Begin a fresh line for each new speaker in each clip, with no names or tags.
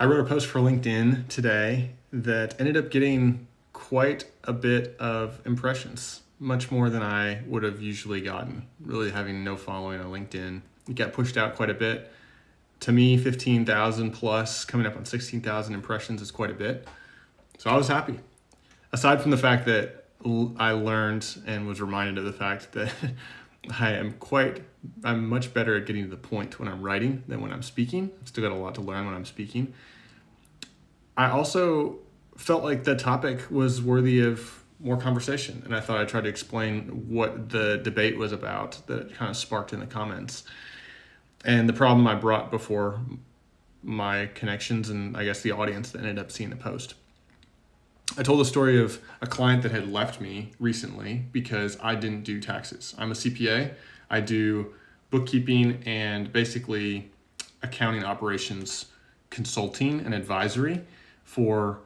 I wrote a post for LinkedIn today that ended up getting quite a bit of impressions, much more than I would have usually gotten. Really having no following on LinkedIn, it got pushed out quite a bit. To me, 15,000 plus, coming up on 16,000 impressions is quite a bit. So I was happy. Aside from the fact that I learned and was reminded of the fact that I'm much better at getting to the point when I'm writing than when I'm speaking. I've still got a lot to learn when I'm speaking. I also felt like the topic was worthy of more conversation, and I thought I'd try to explain what the debate was about that it kind of sparked in the comments. And the problem I brought before my connections and I guess the audience that ended up seeing the post. I told the story of a client that had left me recently because I didn't do taxes. I'm a CPA. I do bookkeeping and basically accounting operations consulting and advisory for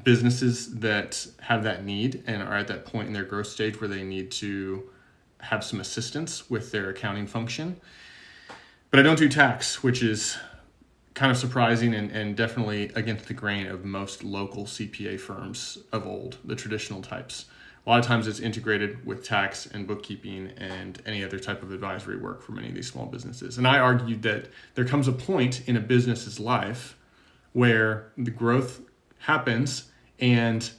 businesses that have that need and are at that point in their growth stage where they need to have some assistance with their accounting function. But I don't do tax, which is kind of surprising and definitely against the grain of most local CPA firms of old, the traditional types. A lot of times it's integrated with tax and bookkeeping and any other type of advisory work for many of these small businesses. And I argued that there comes a point in a business's life where the growth happens and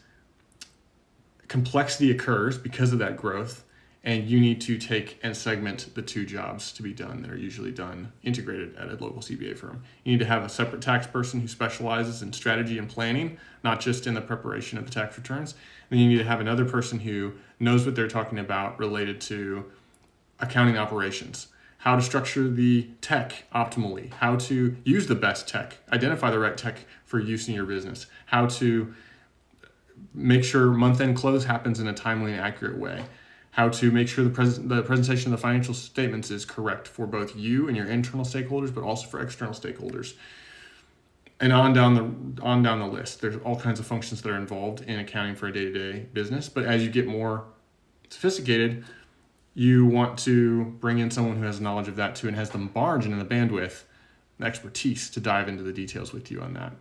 complexity occurs because of that growth, and you need to take and segment the two jobs to be done that are usually done integrated at a local CPA firm. You need to have a separate tax person who specializes in strategy and planning, not just in the preparation of the tax returns. Then you need to have another person who knows what they're talking about related to accounting operations, how to structure the tech optimally, how to use the best tech, identify the right tech for use in your business, how to make sure month-end close happens in a timely and accurate way, how to make sure the presentation of the financial statements is correct for both you and your internal stakeholders, but also for external stakeholders. And on down the list. There's all kinds of functions that are involved in accounting for a day-to-day business. But as you get more sophisticated, you want to bring in someone who has knowledge of that too and has the margin and the bandwidth, the expertise to dive into the details with you on that.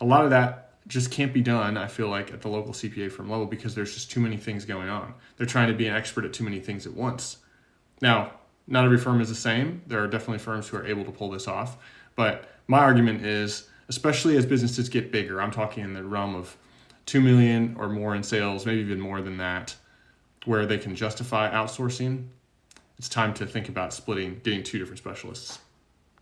A lot of that just can't be done, I feel like, at the local CPA firm level because there's just too many things going on. They're trying to be an expert at too many things at once. Now, not every firm is the same. There are definitely firms who are able to pull this off. But my argument is, especially as businesses get bigger, I'm talking in the realm of 2 million or more in sales, maybe even more than that, where they can justify outsourcing, it's time to think about getting two different specialists.